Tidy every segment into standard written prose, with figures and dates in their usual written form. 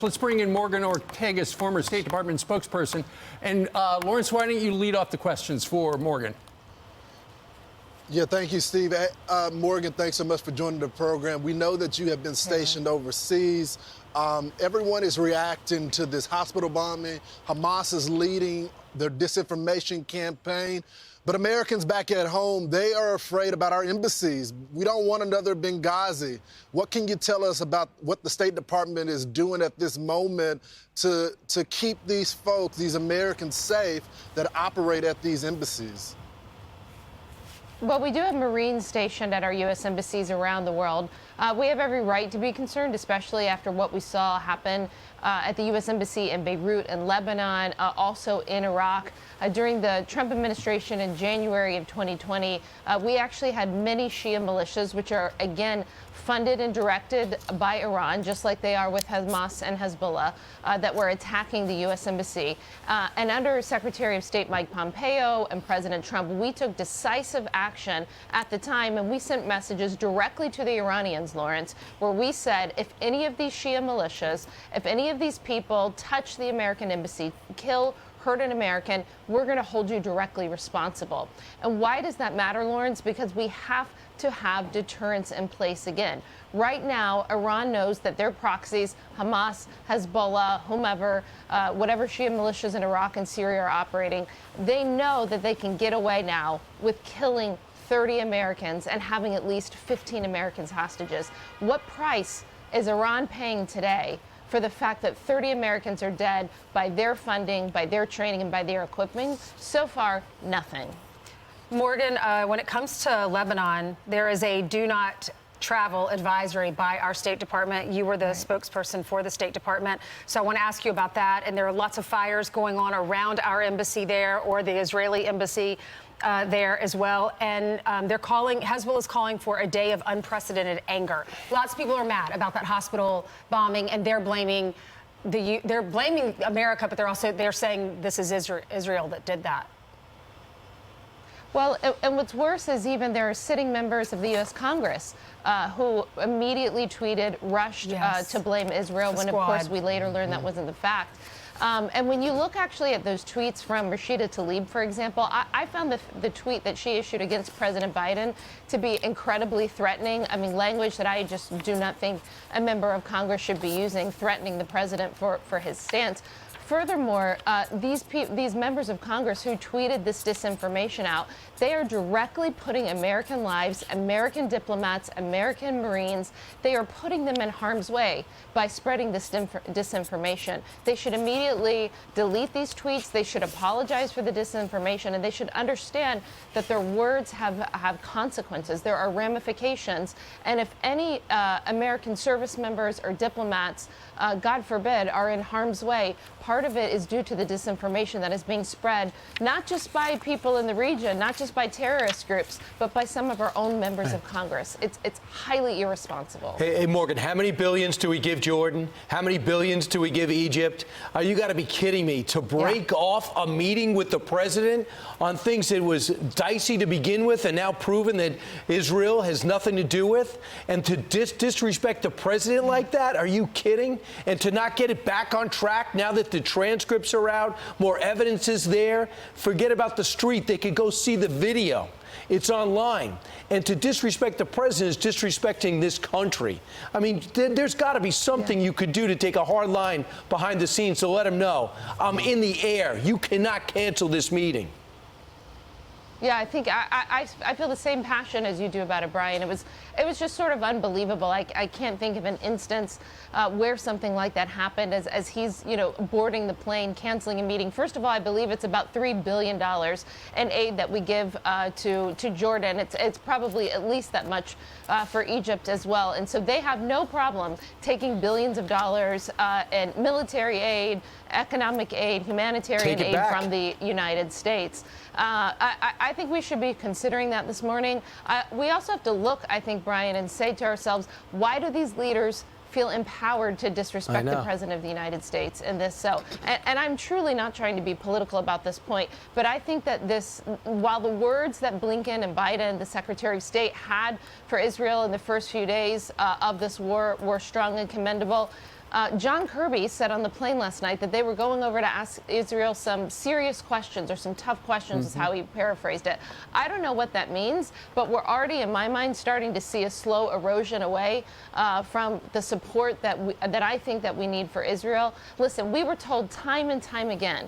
Let's bring in Morgan Ortagus, former State Department spokesperson. And Lawrence, why don't you lead off the questions for Morgan? Yeah, thank you, Steve. Morgan, thanks so much for joining the program. We know that you have been stationed overseas. Everyone is reacting to this hospital bombing. Hamas is leading their disinformation campaign. But Americans back at home, they are afraid about our embassies. We don't want another Benghazi. What can you tell us about what the State Department is doing at this moment to keep these folks, these Americans, safe that operate at these embassies? Well, we do have Marines stationed at our U.S. embassies around the world. We have every right to be concerned, especially after what we saw happen at the U.S. Embassy in Beirut and Lebanon, also in Iraq. During the Trump administration in January of 2020, we actually had many Shia militias, which are, again, funded and directed by Iran, just like they are with Hamas and Hezbollah, that were attacking the U.S. Embassy. And under Secretary of State Mike Pompeo and President Trump, we took decisive action at the time, and we sent messages directly to the Iranians, Lawrence, where we said, if any of these Shia militias, if any of these people touch the American embassy, kill, hurt an American, we're going to hold you directly responsible. And why does that matter, Lawrence? Because we have to have deterrence in place again. Right now, Iran knows that their proxies, Hamas, Hezbollah, whomever, whatever Shia militias in Iraq and Syria are operating, they know that they can get away now with killing 30 Americans and having at least 15 Americans hostages. What price is Iran paying today for the fact that 30 Americans are dead by their funding, by their training, and by their equipping? So far, nothing. Morgan, when it comes to Lebanon, there is a do not travel advisory by our State Department. You were the spokesperson for the State Department. So I want to ask you about that. And there are lots of fires going on around our embassy there, or the Israeli embassy there as well. And Hezbollah is calling for a day of unprecedented anger. Lots of people are mad about that hospital bombing, and they're blaming America, but they're saying this is Israel that did that. Well, and what's worse is even there are sitting members of the U.S. Congress who immediately tweeted, rushed to blame Israel, when, of course, we later learned that wasn't the fact. And when you look actually at those tweets from Rashida Tlaib, for example, I found the tweet that she issued against President Biden to be incredibly threatening. I mean, language that I just do not think a member of Congress should be using, threatening the president for his stance. Furthermore, these members of Congress who tweeted this disinformation out, they are directly putting American lives, American diplomats, American Marines, they are putting them in harm's way by spreading this disinformation. They should immediately delete these tweets. They should apologize for the disinformation, and they should understand that their words have consequences. There are ramifications. And if any American service members or diplomats, God forbid, are in harm's way, part of it is due to the disinformation that is being spread, not just by people in the region, not just by terrorist groups, but by some of our own members of Congress. It's highly irresponsible. Hey, Morgan, how many billions do we give Jordan? How many billions do we give Egypt? You got to be kidding me. To break off a meeting with the president on things that was dicey to begin with and now proven that Israel has nothing to do with, and to disrespect the president like that? Are you kidding? And to not get it back on track now that the transcripts are out, more evidence is there. Forget about the street. They could go see the video. It's online. And to disrespect the president is disrespecting this country. I mean, there's got to be something you could do to take a hard line behind the scenes to let him know, I'm in the air. You cannot cancel this meeting. Yeah, I think I feel the same passion as you do about it, Brian. It was just sort of unbelievable. I can't think of an instance where something like that happened as he's, boarding the plane, canceling a meeting. First of all, I believe it's about $3 billion in aid that we give to Jordan. It's probably at least that much for Egypt as well. And so they have no problem taking billions of dollars in military aid, economic aid, humanitarian aid from the United States. I think we should be considering that this morning. We also have to look, I think, Brian, and say to ourselves, why do these leaders feel empowered to disrespect the President of the United States in this? So, and I'm truly not trying to be political about this point, but I think that while the words that Blinken and Biden, the Secretary of State, had for Israel in the first few days of this war were strong and commendable, John Kirby said on the plane last night that they were going over to ask Israel some serious questions or some tough questions, is how he paraphrased it. I don't know what that means, but we're already, in my mind, starting to see a slow erosion away from the support that I think that we need for Israel. Listen, we were told time and time again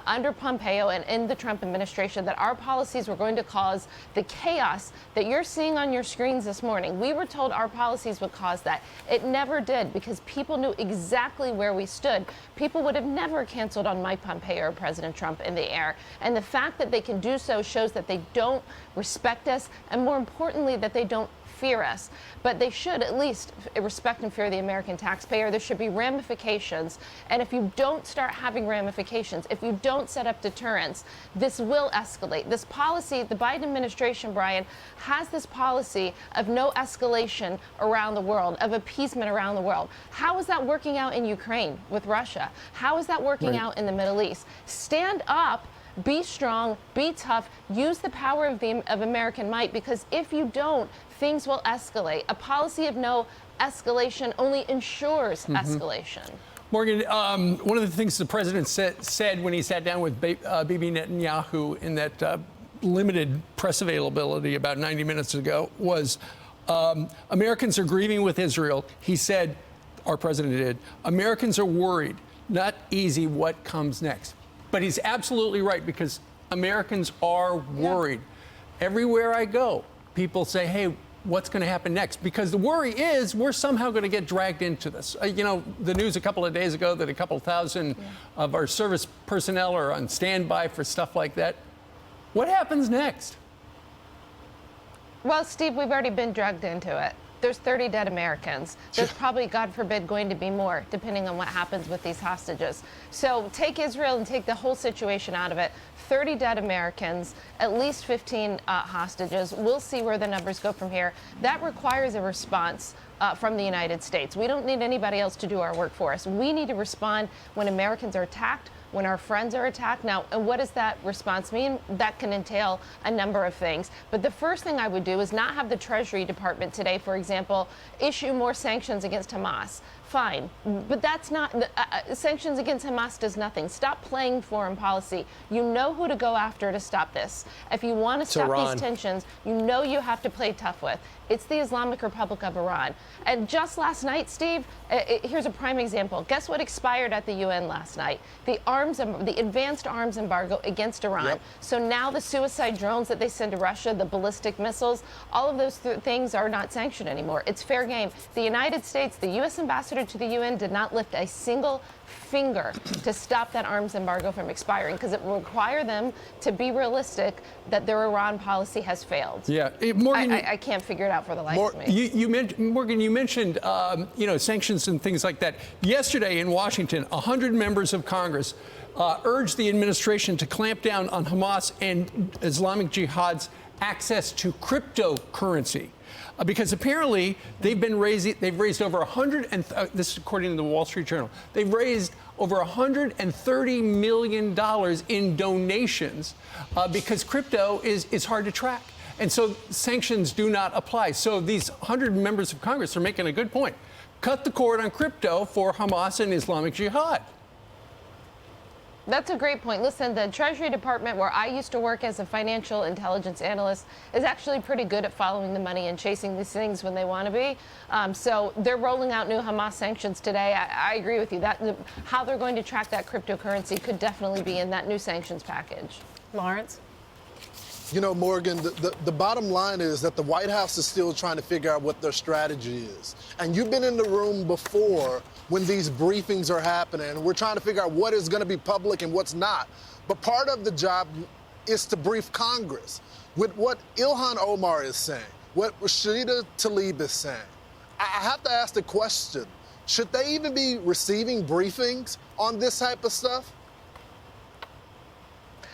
under Pompeo and in the Trump administration that our policies were going to cause the chaos that you're seeing on your screens this morning. We were told our policies would cause that. It never did, because people knew exactly where we stood. People would have never canceled on Mike Pompeo or President Trump in the air. And the fact that they can do so shows that they don't respect us, and more importantly, that they don't fear us. But they should at least respect and fear the American taxpayer. There should be ramifications. And if you don't start having ramifications, if you don't set up deterrence, this will escalate. This policy, the Biden administration, Brian, has this policy of no escalation around the world, of appeasement around the world. How is that working out in Ukraine with Russia? How is that working out in the Middle East? Stand up. Be strong, be tough, use the power of American might, because if you don't, things will escalate. A policy of no escalation only ensures escalation. Morgan, one of the things the president said when he sat down with Bibi Netanyahu in that limited press availability about 90 minutes ago was Americans are grieving with Israel. He said, our president did, Americans are worried, not easy what comes next. But he's absolutely right, because Americans are worried. Everywhere I go, people say, hey, what's going to happen next? Because the worry is we're somehow going to get dragged into this. You know, the news a couple of days ago that a couple thousand of our service personnel are on standby for stuff like that. What happens next? Well, Steve, we've already been dragged into it. There's 30 dead Americans. There's probably, God forbid, going to be more, depending on what happens with these hostages. So take Israel and take the whole situation out of it. 30 dead Americans, at least 15 hostages. We'll see where the numbers go from here. That requires a response from the United States. We don't need anybody else to do our work for us. We need to respond when Americans are attacked, when our friends are attacked. Now, and what does that response mean? That can entail a number of things. But the first thing I would do is not have the Treasury Department today, for example, issue more sanctions against Hamas. Fine, but that's not, sanctions against Hamas does nothing. Stop playing foreign policy. You know who to go after to stop this. If you want to stop these tensions, you know you have to play tough with. It's the Islamic Republic of Iran. And just last night, Steve, here's a prime example. Guess what expired at the UN last night? The advanced arms embargo against Iran. So now the suicide drones that they send to Russia, the ballistic missiles, all of those things are not sanctioned anymore. It's fair game. The United States, the U.S. ambassador to the UN, did not lift a single finger to stop that arms embargo from expiring, because it will require them to be realistic that their Iran policy has failed. Yeah, Morgan, I can't figure it out for the life of me. Morgan, you mentioned sanctions and things like that. Yesterday in Washington, 100 members of Congress urged the administration to clamp down on Hamas and Islamic Jihad's access to cryptocurrency. Because apparently they've raised over 100, and this is according to the Wall Street Journal, they've raised over $130 million in donations because crypto is hard to track. And so sanctions do not apply. So these 100 members of Congress are making a good point. Cut the cord on crypto for Hamas and Islamic Jihad. That's a great point. Listen, the Treasury Department, where I used to work as a financial intelligence analyst, is actually pretty good at following the money and chasing these things when they want to be. So they're rolling out new Hamas sanctions today. I agree with you. That how they're going to track that cryptocurrency could definitely be in that new sanctions package. Lawrence? You know, Morgan, the bottom line is that the White House is still trying to figure out what their strategy is. And you've been in the room before when these briefings are happening, and we're trying to figure out what is going to be public and what's not. But part of the job is to brief Congress with what Ilhan Omar is saying, what Rashida Tlaib is saying. I have to ask the question, should they even be receiving briefings on this type of stuff?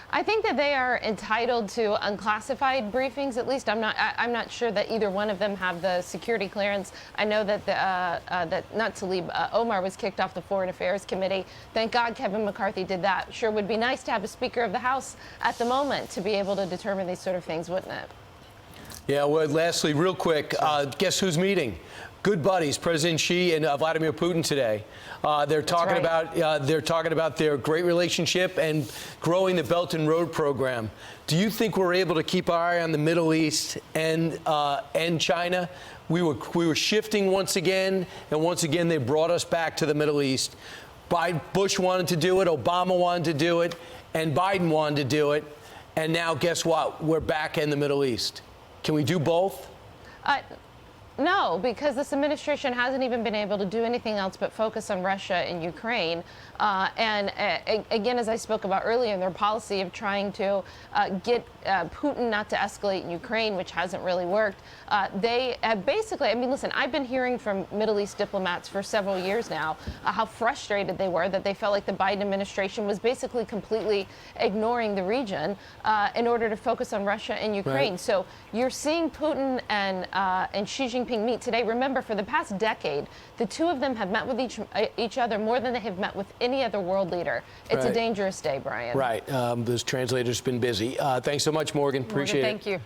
I think that they are entitled to unclassified briefings. At least I'm not sure that either one of them have the security clearance. I know that not Tlaib, Omar was kicked off the Foreign Affairs Committee. Thank God Kevin McCarthy did that. Sure would be nice to have a Speaker of the House at the moment to be able to determine these sort of things, wouldn't it? Yeah, well, lastly, real quick, guess who's meeting? good buddies, President Xi and Vladimir Putin today. They're talking about their great relationship and growing the Belt and Road program. Do you think we're able to keep our eye on the Middle East and China? We were shifting once again, and once again they brought us back to the Middle East. Bush wanted to do it, Obama wanted to do it, and Biden wanted to do it. And now, guess what? We're back in the Middle East. Can we do both? No, because this administration hasn't even been able to do anything else but focus on Russia and Ukraine. Again, as I spoke about earlier, in their policy of trying to get Putin not to escalate in Ukraine, which hasn't really worked, they have basically, I mean, listen, I've been hearing from Middle East diplomats for several years now how frustrated they were that they felt like the Biden administration was basically completely ignoring the region in order to focus on Russia and Ukraine. Right. So you're seeing Putin and Xi Jinping meet today. Remember, for the past decade, the two of them have met with each other more than they have met with any other world leader. It's a dangerous day, Brian. Right. Those translators have been busy. Thanks so much, Morgan. Appreciate it. Thank you.